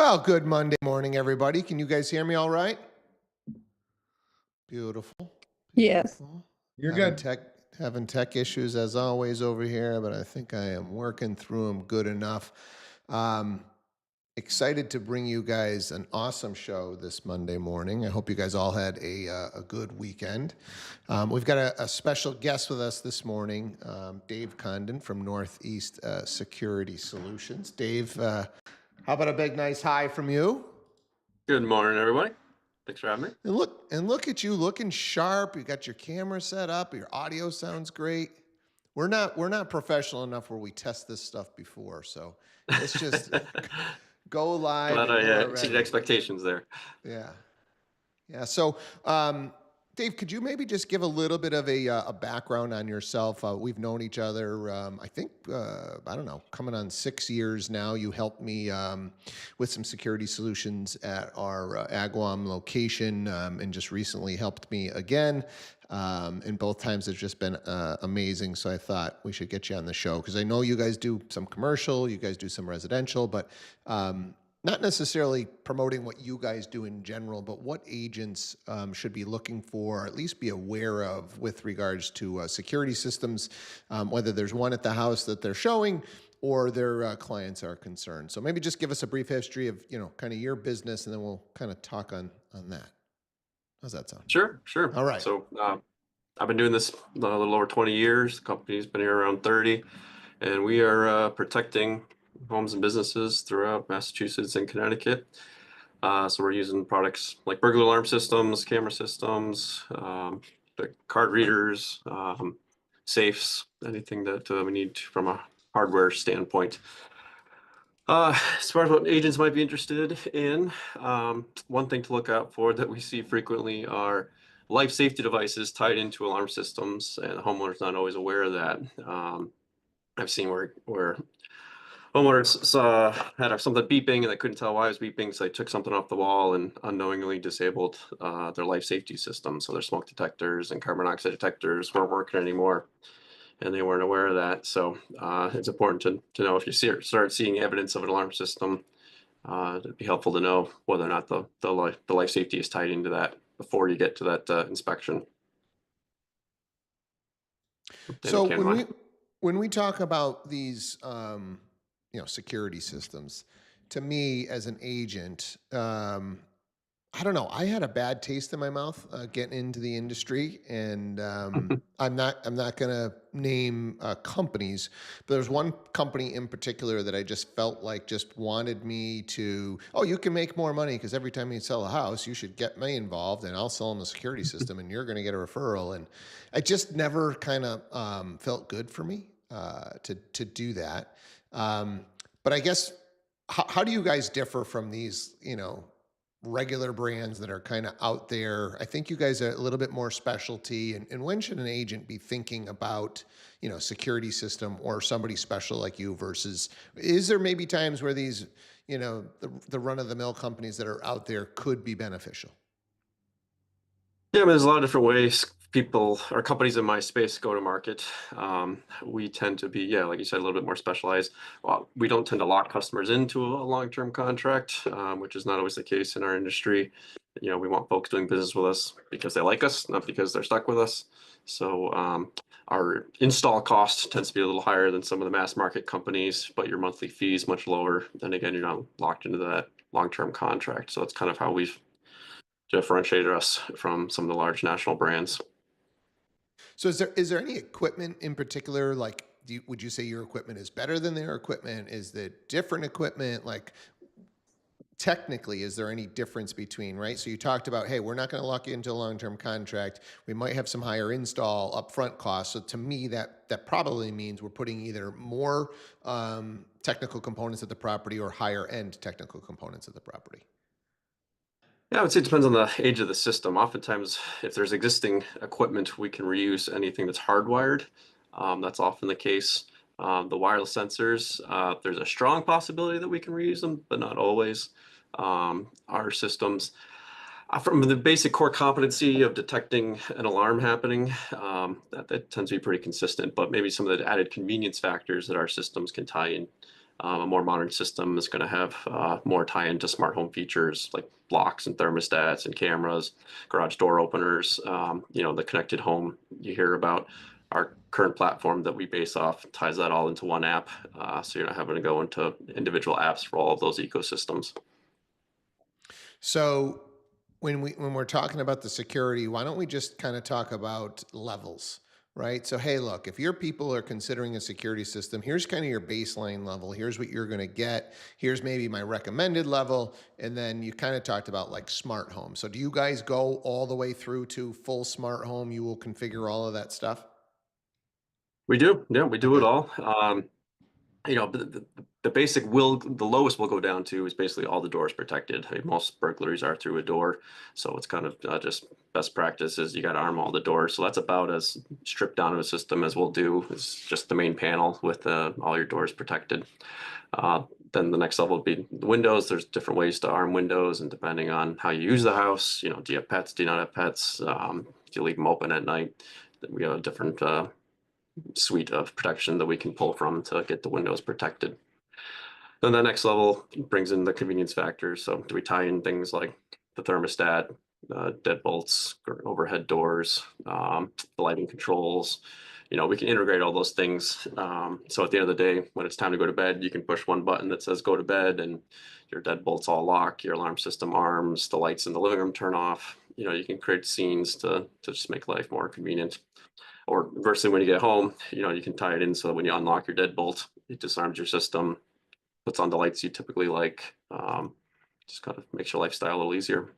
Well, good Monday morning, everybody. Can you guys hear me all right? Beautiful. Yes. Beautiful. You're Having good. tech having tech issues as always over here, but I think I am working through them good enough. Um, Excited to bring you guys an awesome show this Monday morning. I hope you guys all had a good weekend. We've got a special guest with us this morning, Dave Condon from Northeast Security Solutions. Dave, how about a big nice hi from you? Good morning, everybody. Thanks for having me. And look at you looking sharp. You got your camera set up. Your audio sounds great. We're not professional enough where we test this stuff before, so let's just go live Glad and I we're exceeded ready. expectations there. Yeah. Yeah. So, Dave, could you maybe just give a little bit of a background on yourself? We've known each other, I think, I don't know, coming on 6 years now. You helped me with some security solutions at our Agawam location, and just recently helped me again. And both times it's just been amazing. So I thought we should get you on the show because I know you guys do some commercial, you guys do some residential, but not necessarily promoting what you guys do in general, but what agents should be looking for, or at least be aware of with regards to security systems, whether there's one at the house that they're showing or their clients are concerned. So maybe just give us a brief history of, kind of your business, and then we'll kind of talk on that. How's that sound? Sure. All right. So I've been doing this a little over 20 years. The company's been here around 30, and we are protecting homes and businesses throughout Massachusetts and Connecticut. So we're using products like burglar alarm systems, camera systems, the card readers, safes, anything that we need from a hardware standpoint. As far as what agents might be interested in, one thing to look out for that we see frequently are life safety devices tied into alarm systems, and the homeowner's not always aware of that. I've seen where homeowners had something beeping and they couldn't tell why it was beeping, so they took something off the wall and unknowingly disabled their life safety system. So their smoke detectors and carbon monoxide detectors weren't working anymore, and they weren't aware of that. So it's important to know if you start seeing evidence of an alarm system. It'd be helpful to know whether or not the life safety is tied into that before you get to that inspection. So when we talk about these, security systems, to me as an agent, I don't know. I had a bad taste in my mouth getting into the industry, and I'm not gonna name companies, but there's one company in particular that I just felt like just wanted me to. Oh, you can make more money because every time you sell a house, you should get me involved, and I'll sell them a security system, and you're going to get a referral. And I just never kind of felt good for me to do that. But I guess how do you guys differ from these, regular brands that are kind of out there? I think you guys are a little bit more specialty. And when should an agent be thinking about, security system or somebody special like you versus, is there maybe times where these, the run of the mill companies that are out there could be beneficial? Yeah, I mean, there's a lot of different ways people or companies in my space go to market. We tend to be, like you said, a little bit more specialized. Well, we don't tend to lock customers into a long-term contract, which is not always the case in our industry. We want folks doing business with us because they like us, not because they're stuck with us. So our install cost tends to be a little higher than some of the mass market companies, but your monthly fee is much lower. Then again, you're not locked into that long-term contract. So that's kind of how we've differentiated us from some of the large national brands. So is there any equipment in particular, like, would you say your equipment is better than their equipment? Is it different equipment? Like, technically, is there any difference between, right? So you talked about, hey, we're not going to lock you into a long-term contract. We might have some higher install upfront costs. So to me, that probably means we're putting either more technical components of the property or higher end technical components of the property. Yeah, I would say it depends on the age of the system. Oftentimes, if there's existing equipment, we can reuse anything that's hardwired. That's often the case. The wireless sensors, there's a strong possibility that we can reuse them, but not always. Our systems, from the basic core competency of detecting an alarm happening, that tends to be pretty consistent, but maybe some of the added convenience factors that our systems can tie in A more modern system is going to have more tie into smart home features like locks and thermostats and cameras, garage door openers. The connected home you hear about. Our current platform that we base off ties that all into one app, so you're not having to go into individual apps for all of those ecosystems. So when we're talking about the security, why don't we just kind of talk about levels, right? So hey, look, if your people are considering a security system, here's kind of your baseline level. Here's what you're going to get. Here's maybe my recommended level, and then you kind of talked about like smart home. So do you guys go all the way through to full smart home? You will configure all of that stuff? We do, yeah, we do it Okay. all. The basic the lowest we'll go down to is basically all the doors protected. Most burglaries are through a door, so it's kind of just best practice is you got to arm all the doors. So that's about as stripped down of a system as we'll do. It's just the main panel with all your doors protected. Then the next level would be the windows. There's different ways to arm windows, and depending on how you use the house, do you have pets? Do you not have pets? Do you leave them open at night? We have a different suite of protection that we can pull from to get the windows protected. Then the next level brings in the convenience factors. So do we tie in things like the thermostat, deadbolts, overhead doors, the lighting controls? We can integrate all those things. So at the end of the day, when it's time to go to bed, you can push one button that says go to bed and your deadbolts all lock, your alarm system arms, the lights in the living room turn off. You can create scenes to just make life more convenient. Or conversely, when you get home, you can tie it in so that when you unlock your deadbolt, it disarms your system, puts on the lights you typically like. Just kind of makes your lifestyle a little easier.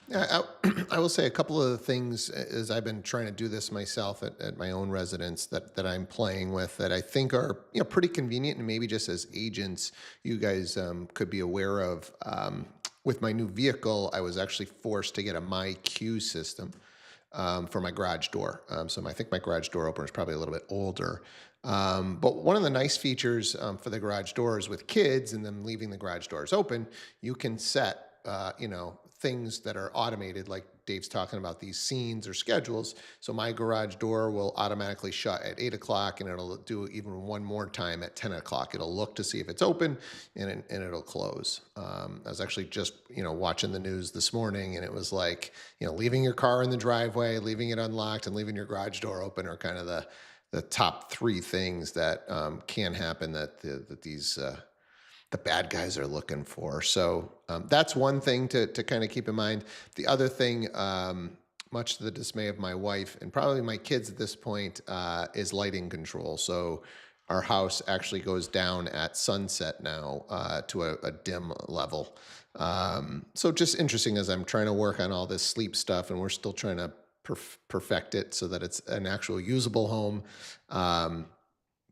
Yeah, I will say a couple of the things as I've been trying to do this myself at my own residence that I'm playing with that I think are pretty convenient and maybe just as agents you guys could be aware of. With my new vehicle, I was actually forced to get a My Q system for my garage door. I think my garage door opener is probably a little bit older. But one of the nice features for the garage doors with kids and them leaving the garage doors open, you can set, things that are automated, like Dave's talking about these scenes or schedules. So my garage door will automatically shut at 8 o'clock and it'll do even one more time at 10 o'clock. It'll look to see if it's open and it'll close. I was actually just, watching the news this morning and it was like, leaving your car in the driveway, leaving it unlocked and leaving your garage door open are kind of the top three things that can happen that these the bad guys are looking for. So that's one thing to kind of keep in mind. The other thing, much to the dismay of my wife and probably my kids at this point, is lighting control. So our house actually goes down at sunset now to a dim level. So just interesting as I'm trying to work on all this sleep stuff, and we're still trying to perfect it so that it's an actual usable home.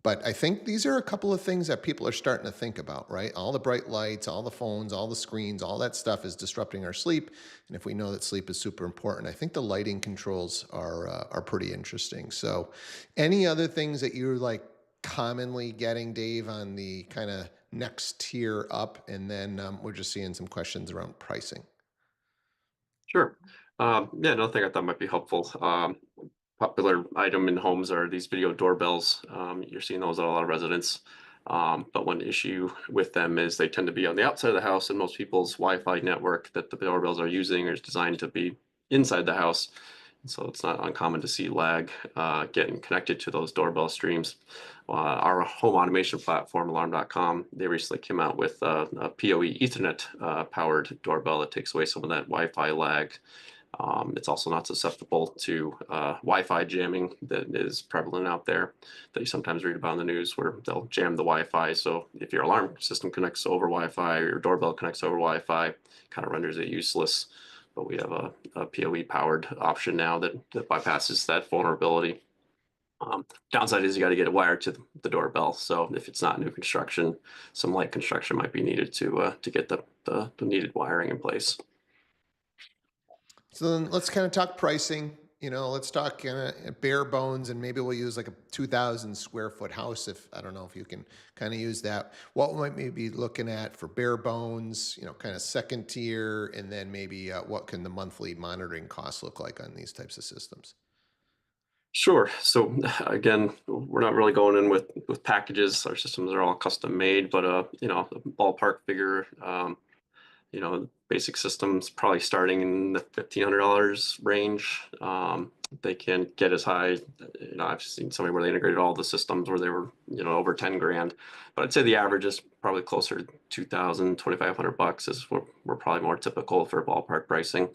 But I think these are a couple of things that people are starting to think about, right? All the bright lights, all the phones, all the screens, all that stuff is disrupting our sleep. And if we know that sleep is super important, I think the lighting controls are pretty interesting. So, any other things that you're like commonly getting, Dave, on the kind of next tier up? And then we're just seeing some questions around pricing. Sure. Yeah, another thing I thought might be helpful. Popular item in homes are these video doorbells. You're seeing those at a lot of residents. But one issue with them is they tend to be on the outside of the house, and most people's Wi-Fi network that the doorbells are using is designed to be inside the house. So it's not uncommon to see lag getting connected to those doorbell streams. Our home automation platform, alarm.com, they recently came out with a PoE Ethernet powered doorbell that takes away some of that Wi-Fi lag. It's also not susceptible to Wi-Fi jamming that is prevalent out there that you sometimes read about in the news where they'll jam the Wi-Fi. So if your alarm system connects over Wi-Fi or your doorbell connects over Wi-Fi, kind of renders it useless. But we have a PoE powered option now that bypasses that vulnerability. Downside is you got to get it wired to the doorbell. So if it's not new construction, some light construction might be needed to get the needed wiring in place. So then let's kind of talk pricing. Let's talk kind of bare bones, and maybe we'll use like a 2,000 square foot house. If I don't know if you can kind of use that. What might we be looking at for bare bones? Kind of second tier, and then maybe what can the monthly monitoring costs look like on these types of systems? Sure. So again, we're not really going in with packages. Our systems are all custom made, but the ballpark figure, basic systems probably starting in the $1,500 range. They can get as high. I've seen somebody where they integrated all the systems where they were, over 10 grand. But I'd say the average is probably closer to 2,000, 2,500 bucks is what we're probably more typical for ballpark pricing.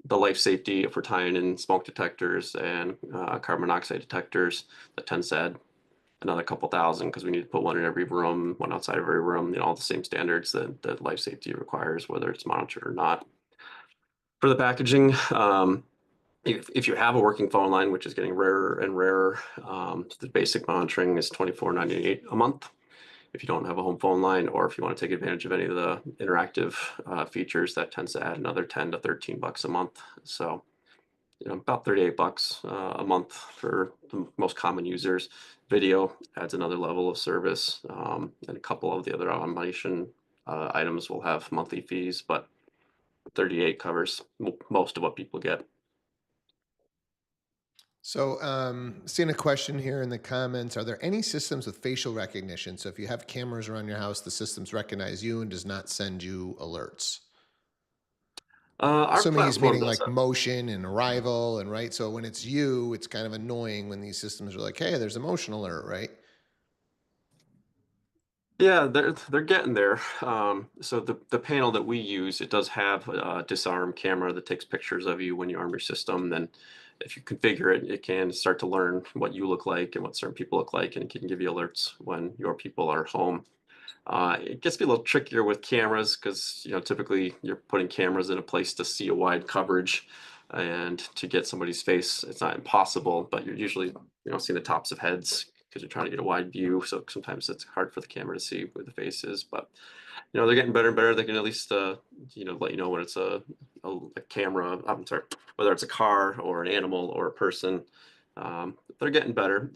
The life safety, if we're tying in smoke detectors and carbon monoxide detectors, that tends to add another couple thousand because we need to put one in every room, one outside of every room, all the same standards that life safety requires, whether it's monitored or not. For the packaging, if you have a working phone line, which is getting rarer and rarer, the basic monitoring is $24.98 a month. If you don't have a home phone line, or if you want to take advantage of any of the interactive features, that tends to add another 10 to 13 bucks a month. So, about 38 bucks a month for the most common users. Video adds another level of service, and a couple of the other automation items will have monthly fees, but 38 covers most of what people get. So, seeing a question here in the comments, are there any systems with facial recognition? So if you have cameras around your house, the systems recognize you and does not send you alerts. Our Assuming he's platform meaning does like motion and arrival, and right. So when it's you, it's kind of annoying when these systems are like, "Hey, there's a motion alert," right? Yeah, they're getting there. So the panel that we use, it does have a disarm camera that takes pictures of you when you arm your system. Then, if you configure it, it can start to learn what you look like and what certain people look like, and it can give you alerts when your people are home. It gets to be a little trickier with cameras because typically you're putting cameras in a place to see a wide coverage, and to get somebody's face, it's not impossible, but you're usually seeing the tops of heads because you're trying to get a wide view. So sometimes it's hard for the camera to see where the face is. But they're getting better and better. They can at least let you know when it's a camera. I'm sorry, whether it's a car or an animal or a person. They're getting better.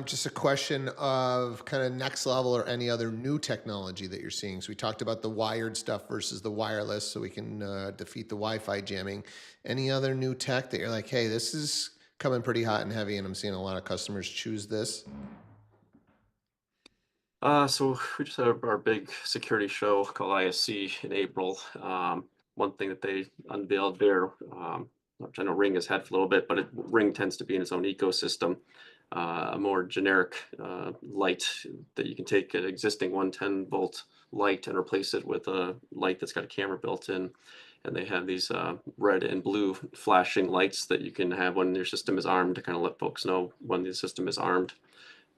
Just a question of kind of next level or any other new technology that you're seeing. So we talked about the wired stuff versus the wireless, so we can defeat the Wi-Fi jamming. Any other new tech that you're like, hey, this is coming pretty hot and heavy, and I'm seeing a lot of customers choose this? So we just had our big security show called ISC in April. One thing that they unveiled there, which I know Ring has had for a little bit, but Ring tends to be in its own ecosystem. A more generic light that you can take an existing 110-volt light and replace it with a light that's got a camera built in. And they have these red and blue flashing lights that you can have when your system is armed to kind of let folks know when the system is armed.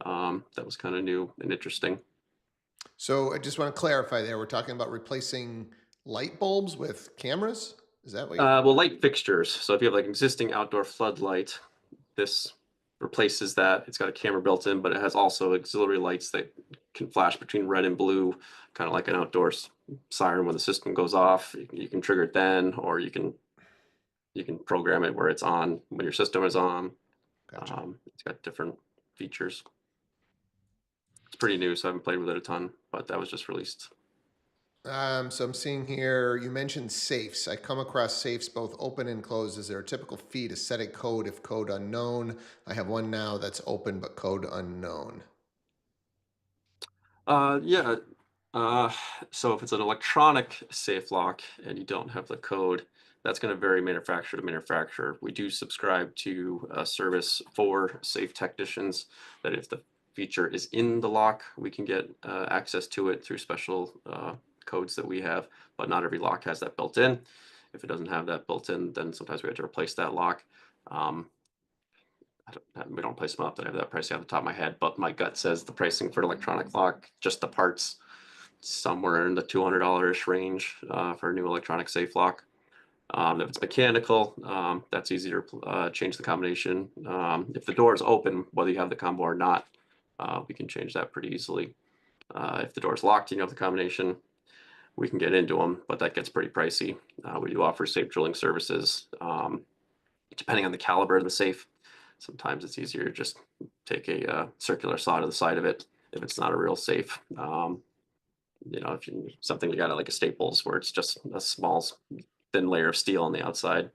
That was kind of new and interesting. So I just want to clarify there. We're talking about replacing light bulbs with cameras. Is that what you're? Well, light fixtures. So if you have like existing outdoor floodlight, this replaces that. It's got a camera built in, but it has also auxiliary lights that can flash between red and blue, kind of like an outdoor siren. When the system goes off, you can trigger it then, or you can program it where it's on when your system is on. Gotcha. It's got different features. It's pretty new, so I haven't played with it a ton, but that was just released. So I'm seeing here, you mentioned safes. I come across safes both open and closed. Is there a typical fee to set a code if code unknown? I have one now that's open but code unknown. Yeah. Uh, so if it's an electronic safe lock and you don't have the code, that's going to vary manufacturer to manufacturer. We do subscribe to a service for safe technicians that if the feature is in the lock, we can get access to it through special codes that we have, but not every lock has that built in. If it doesn't have that built in, then sometimes we have to replace that lock. Um, we don't price them up. I don't have that pricing off the top of my head, but my gut says the pricing for an electronic lock, just the parts, somewhere in the $200 range for a new electronic safe lock. If it's mechanical, that's easier to change the combination. If the door is open, whether you have the combo or not, we can change that pretty easily. If the door is locked and you have the combination, we can get into them, but that gets pretty pricey. We do offer safe drilling services. Depending on the caliber of the safe, sometimes it's easier to just take a circular saw to the side of it if it's not a real safe. If something you got at like a Staples where it's just a small thin layer of steel on the outside.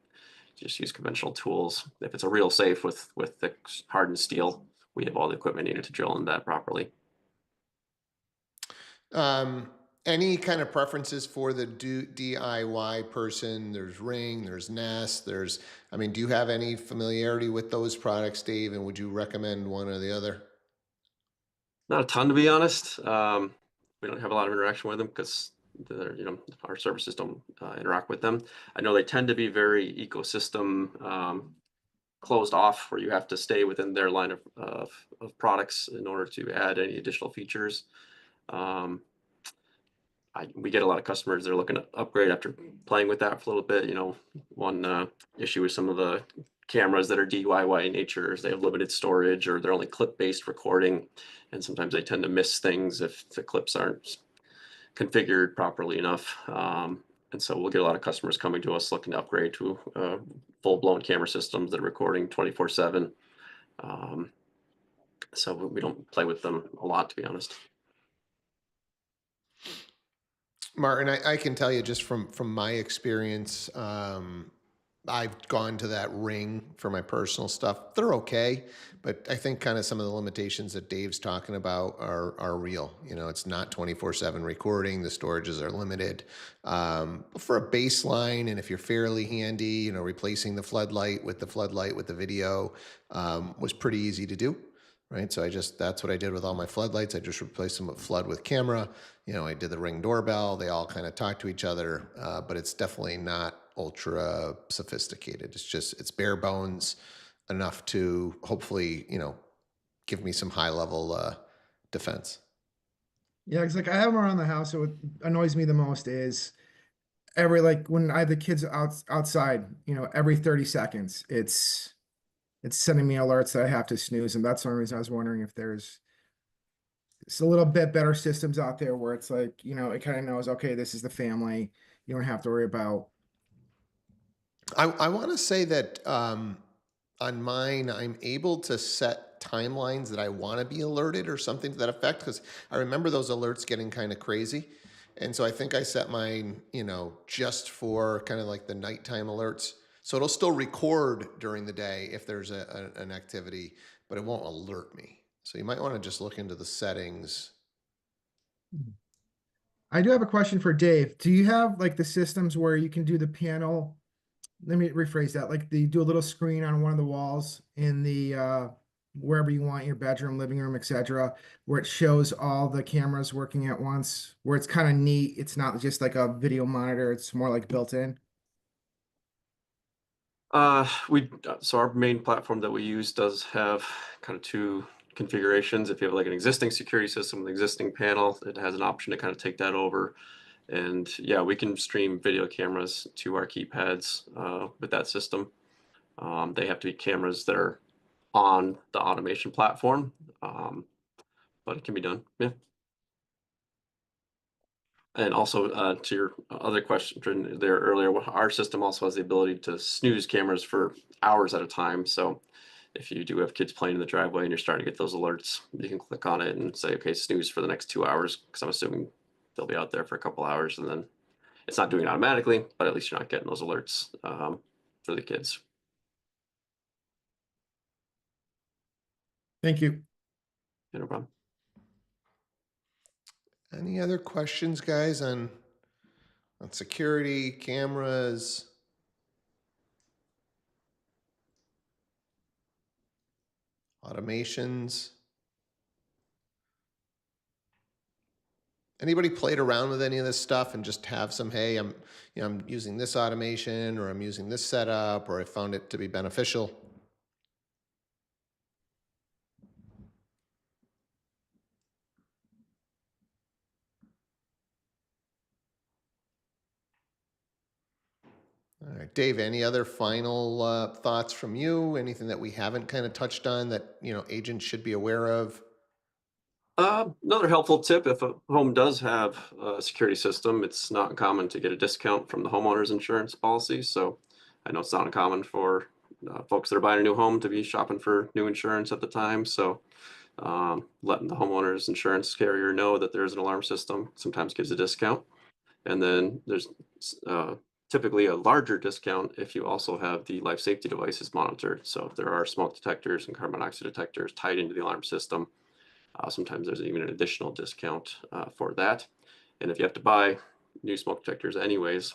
Just use conventional tools. If it's a real safe with thick hardened steel, we have all the equipment needed to drill in that properly. Any kind of preferences for the DIY person? There's Ring, there's Nest, I mean, do you have any familiarity with those products, Dave? And would you recommend one or the other? Not a ton, to be honest. We don't have a lot of interaction with them because our services don't interact with them. I know they tend to be very ecosystem closed off, where you have to stay within their line of products in order to add any additional features. Um, we get a lot of customers that are looking to upgrade after playing with that for a little bit. One issue with some of the cameras that are DIY in nature is they have limited storage, or they're only clip-based recording, and sometimes they tend to miss things if the clips aren't configured properly enough. And so we'll get a lot of customers coming to us looking to upgrade to full-blown camera systems that are recording 24/7. So we don't play with them a lot, to be honest. Martin, I can tell you just from my experience, I've gone to that Ring for my personal stuff. They're okay, but I think kind of some of the limitations that Dave's talking about are real. It's not 24/7 recording. The storages are limited. But for a baseline, and if you're fairly handy, replacing the floodlight with the video was pretty easy to do. Right. So that's what I did with all my floodlights. I just replaced them with flood with camera. I did the Ring doorbell. They all kind of talk to each other, but it's definitely not ultra sophisticated. It's bare bones enough to hopefully, give me some high level defense. Yeah, it's like I have them around the house. So what annoys me the most is when I have the kids outside, every 30 seconds, it's sending me alerts that I have to snooze. And that's the only reason I was wondering if there's a little bit better systems out there where it's like, it kind of knows, okay, this is the family. You don't have to worry about. I want to say that on mine, I'm able to set timelines that I want to be alerted or something to that effect, because I remember those alerts getting kind of crazy. And so I think I set mine, just for kind of like the nighttime alerts. So it'll still record during the day if there's an activity, but it won't alert me. So you might want to just look into the settings. I do have a question for Dave. Do you have like the systems where you can do the panel? Let me rephrase that. Like you do a little screen on one of the walls in the wherever you want, your bedroom, living room, etc., where it shows all the cameras working at once, where it's kind of neat. It's not just like a video monitor, it's more like built in. So our main platform that we use does have kind of two configurations. If you have like an existing security system with an existing panel, it has an option to kind of take that over. And yeah, we can stream video cameras to our keypads with that system. They have to be cameras that are on the automation platform, but it can be done. Yeah. And also to your other question there earlier, our system also has the ability to snooze cameras for hours at a time. So if you do have kids playing in the driveway and you're starting to get those alerts, you can click on it and say, okay, snooze for the next 2 hours, because I'm assuming they'll be out there for a couple hours, and then it's not doing it automatically, but at least you're not getting those alerts for the kids. Thank you. Yeah, no problem. Any other questions, guys, on security, cameras? Automations? Anybody played around with any of this stuff and just have some, hey, I'm using this automation, or I'm using this setup, or I found it to be beneficial? All right, Dave, any other final thoughts from you? Anything that we haven't kind of touched on that, agents should be aware of? Another helpful tip: if a home does have a security system, it's not uncommon to get a discount from the homeowner's insurance policy. So I know it's not uncommon for folks that are buying a new home to be shopping for new insurance at the time. So letting the homeowner's insurance carrier know that there's an alarm system sometimes gives a discount. And then there's typically a larger discount if you also have the life safety devices monitored. So if there are smoke detectors and carbon monoxide detectors tied into the alarm system, sometimes there's even an additional discount for that. And if you have to buy new smoke detectors anyways,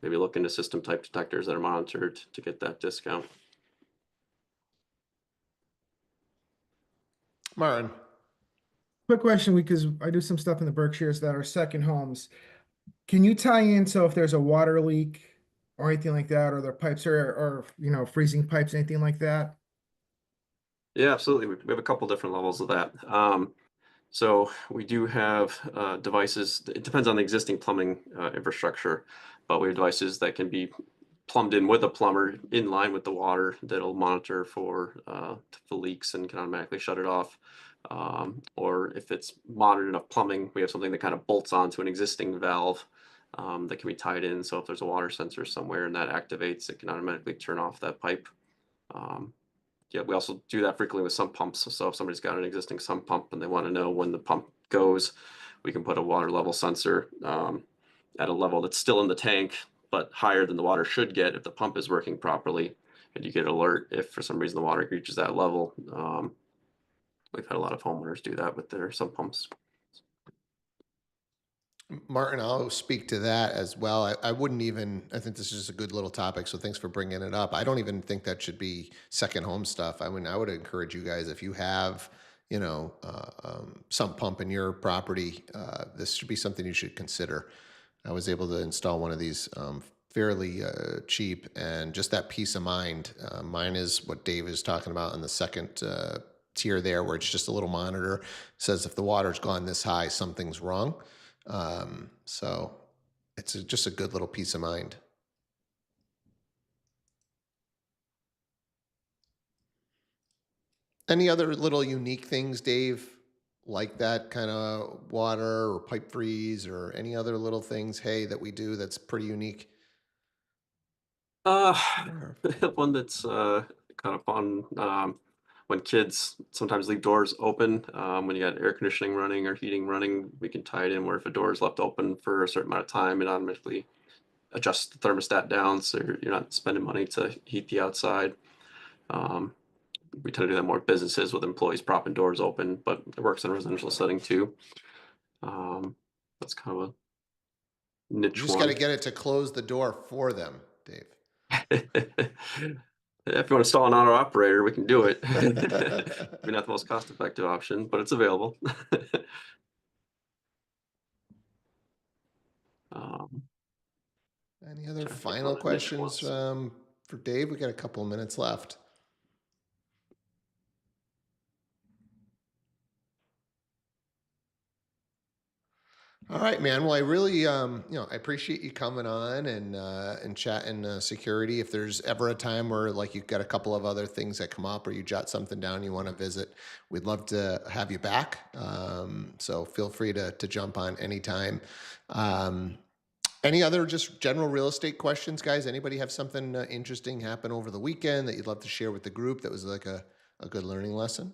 maybe look into system type detectors that are monitored to get that discount. Martin. Quick question, because I do some stuff in the Berkshires that are second homes. Can you tie in, so if there's a water leak or anything like that, or the pipes or freezing pipes, anything like that? Yeah, absolutely. We have a couple different levels of that. So we do have devices. It depends on the existing plumbing infrastructure, but we have devices that can be plumbed in with a plumber in line with the water that'll monitor for leaks and can automatically shut it off. Or if it's modern enough plumbing, we have something that kind of bolts onto an existing valve that can be tied in. So if there's a water sensor somewhere and that activates, it can automatically turn off that pipe. Yeah, we also do that frequently with sump pumps. So if somebody's got an existing sump pump and they want to know when the pump goes, we can put a water level sensor at a level that's still in the tank, but higher than the water should get if the pump is working properly. And you get an alert if for some reason the water reaches that level. We've had a lot of homeowners do that with their sump pumps. Martin, I'll speak to that as well. I wouldn't even, I think this is just a good little topic, so thanks for bringing it up. I don't even think that should be second home stuff. I mean, I would encourage you guys, if you have, sump pump in your property, this should be something you should consider. I was able to install one of these fairly cheap, and just that peace of mind. Mine is what Dave is talking about in the second tier there, where it's just a little monitor, says if the water's gone this high, something's wrong. So it's just a good little peace of mind. Any other little unique things, Dave, like that kind of water or pipe freeze or any other little things, hey, that we do that's pretty unique? One that's kind of fun. When kids sometimes leave doors open, when you got air conditioning running or heating running, we can tie it in where if a door is left open for a certain amount of time, it automatically adjusts the thermostat down so you're not spending money to heat the outside. We tend to do that more with businesses with employees propping doors open, but it works in a residential setting too. That's kind of a You niche just got to one. get it to close the door for them, Dave. If you want to install an auto operator, we can do it. Maybe not the most cost-effective option, but it's available. Any other Trying to think of final other niche questions ones. for Dave? We got a couple of minutes left. All right, man. Well, I really, I appreciate you coming on and chatting security. If there's ever a time where like you've got a couple of other things that come up, or you jot something down you want to visit, we'd love to have you back. So feel free to jump on anytime. Any other just general real estate questions, guys? Anybody have something interesting happen over the weekend that you'd love to share with the group that was like a good learning lesson?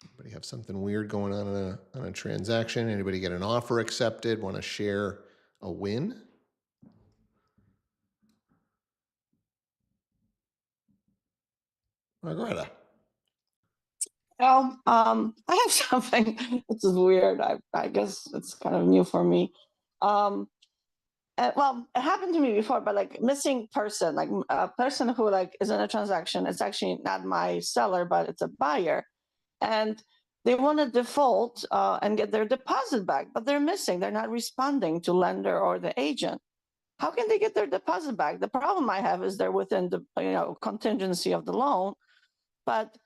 Anybody have something weird going on a transaction? Anybody get an offer accepted? Want to share a win? Margareta. Well, I have something. This is weird. I guess it's kind of new for me. Well, it happened to me before, but like missing person, like a person who like is in a transaction. It's actually not my seller, but it's a buyer, and they want to default and get their deposit back, but they're missing. They're not responding to lender or the agent. How can they get their deposit back? The problem I have is they're within the contingency of the loan, but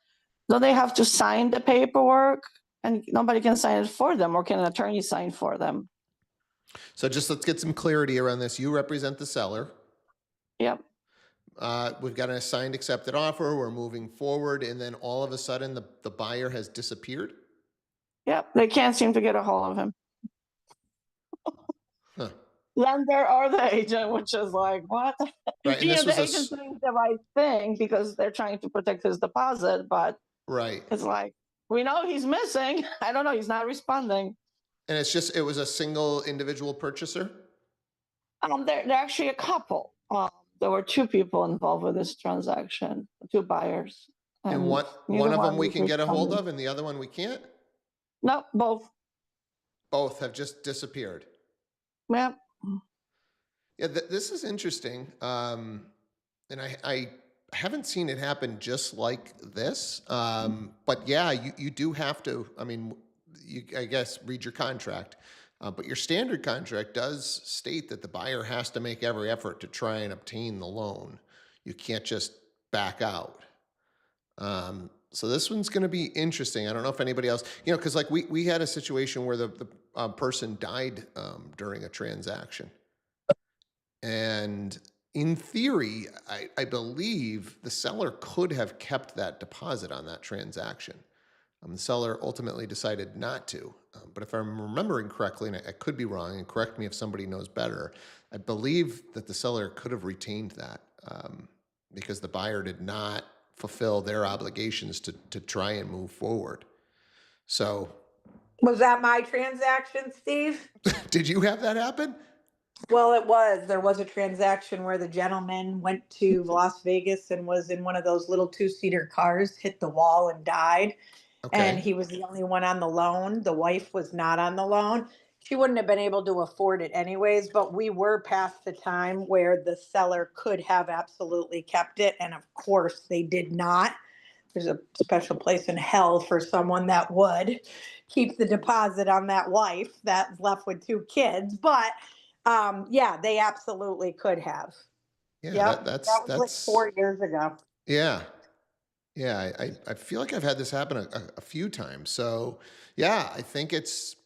do they have to sign the paperwork and nobody can sign it for them, or can an attorney sign for them? So just let's get some clarity around this. You represent the seller. Yep. We've got an assigned accepted offer. We're moving forward. And then all of a sudden the buyer has disappeared. Yep. They can't seem to get a hold of him. Huh. Lender or the agent, which is like, what? Right. And this The was agent's doing the right thing because they're trying to protect his deposit, but right. it's like, we know he's missing. I don't know. He's not responding. And it was a single individual purchaser? They're actually a couple. There were two people involved with this transaction, two buyers, And and one neither of them one we is can get a hold responding. of and the other one we can't? No, both. Both have just disappeared. Yeah. Yeah, this is interesting. And I haven't seen it happen just like this. But yeah, you do have to, I mean, I guess, read your contract. But your standard contract does state that the buyer has to make every effort to try and obtain the loan. You can't just back out. So this one's going to be interesting. I don't know if anybody else, because like we had a situation where the person died during a transaction. And in theory, I believe the seller could have kept that deposit on that transaction. The seller ultimately decided not to. But if I'm remembering correctly, and I could be wrong, and correct me if somebody knows better, I believe that the seller could have retained that because the buyer did not fulfill their obligations to try and move forward. So, Was that my transaction, Steve? did you have that happen? Well, it was. There was a transaction where the gentleman went to Las Vegas and was in one of those little two-seater cars, hit the wall and died. And Okay. he was the only one on the loan. The wife was not on the loan. She wouldn't have been able to afford it anyways, but we were past the time where the seller could have absolutely kept it. And of course, they did not. There's a special place in hell for someone that would keep the deposit on that wife that's left with two kids. But yeah, they absolutely could have. Yeah, Yep. that's That was like 4 years ago. yeah. Yeah, I feel like I've had this happen a few times. So yeah, I think it's,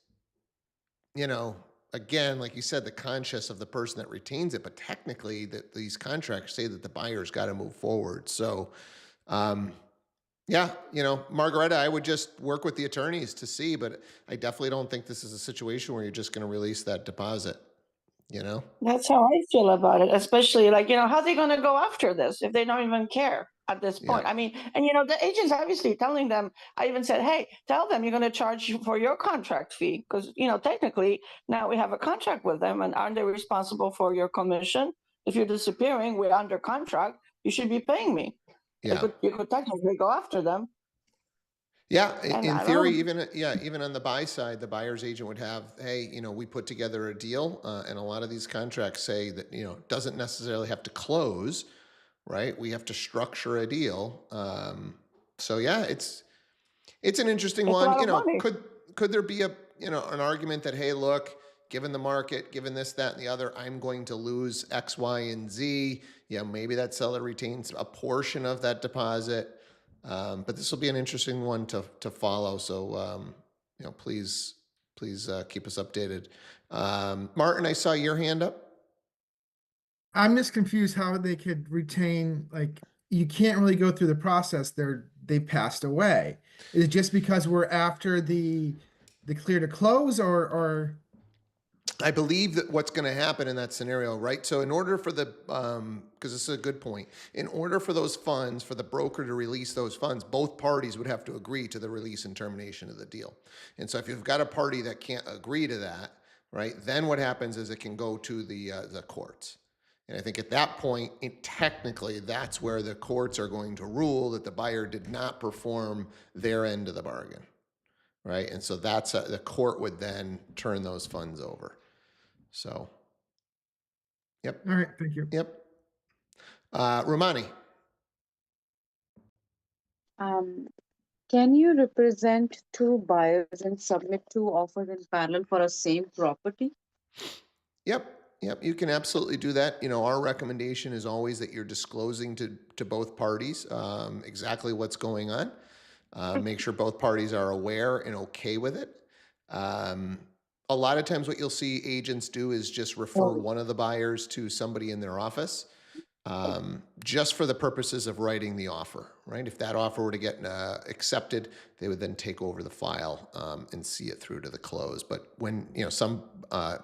again, like you said, the conscience of the person that retains it, but technically that these contracts say that the buyer's got to move forward. So um, yeah, Margaretta, I would just work with the attorneys to see, but I definitely don't think this is a situation where you're just going to release that deposit, That's how I feel about it, especially like, how are they going to go after this if they don't even care at this Yeah. point? I mean, and the agent's obviously telling them, I even said, hey, tell them you're going to charge for your contract fee because, technically now we have a contract with them and aren't they responsible for your commission? If you're disappearing, we're under contract, you should be paying me. Yeah. You could technically go after them. Yeah, And in I theory, don't even on the buy side, the buyer's agent would have, hey, we put together a deal, and a lot of these contracts say that doesn't necessarily have to close, right? We have to structure a deal. So yeah, it's an interesting it's a one. lot of money. Could there be an argument that, hey, look, given the market, given this, that, and the other, I'm going to lose X, Y, and Z. Maybe that seller retains a portion of that deposit. But this will be an interesting one to follow. So, please keep us updated. Martin, I saw your hand up. I'm just confused how they could retain, like, you can't really go through the process. They passed away. Is it just because we're after the clear to close or I believe that what's going to happen in that scenario, right? So in order for because this is a good point, in order for those funds, for the broker to release those funds, both parties would have to agree to the release and termination of the deal. And so if you've got a party that can't agree to that, right, then what happens is it can go to the courts. And I think at that point, technically, that's where the courts are going to rule that the buyer did not perform their end of the bargain, right? And so the court would then turn those funds over. So, yep, all right, thank you. yep. Romani, Can you represent two buyers and submit two offers in parallel for a same property? yep. You can absolutely do that. Our recommendation is always that you're disclosing to both parties exactly what's going on. Make sure both parties are aware and okay with it. A lot of times what you'll see agents do is just refer one of the buyers to somebody in their office just for the purposes of writing the offer, right? If that offer were to get accepted, they would then take over the file and see it through to the close. But when, some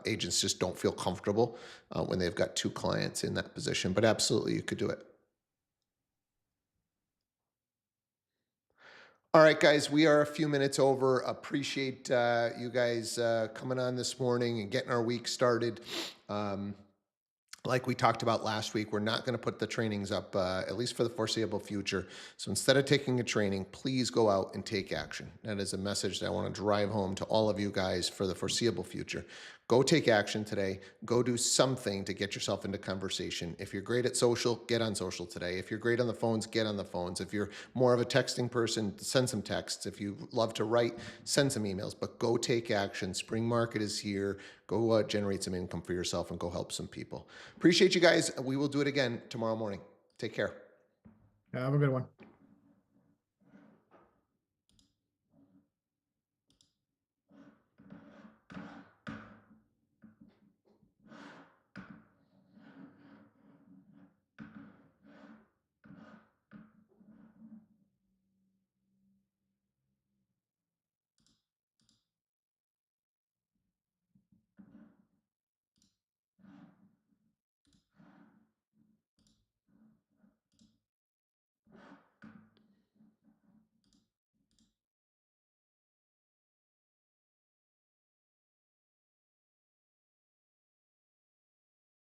agents just don't feel comfortable when they've got two clients in that position, but absolutely you could do it. All right, guys, we are a few minutes over. Appreciate you guys coming on this morning and getting our week started. Like we talked about last week, we're not going to put the trainings up, at least for the foreseeable future. So instead of taking a training, please go out and take action. That is a message that I want to drive home to all of you guys for the foreseeable future. Go take action today. Go do something to get yourself into conversation. If you're great at social, get on social today. If you're great on the phones, get on the phones. If you're more of a texting person, send some texts. If you love to write, send some emails, but go take action. Spring market is here. Go generate some income for yourself and go help some people. Appreciate you guys. We will do it again tomorrow morning. Take care. Have a good one.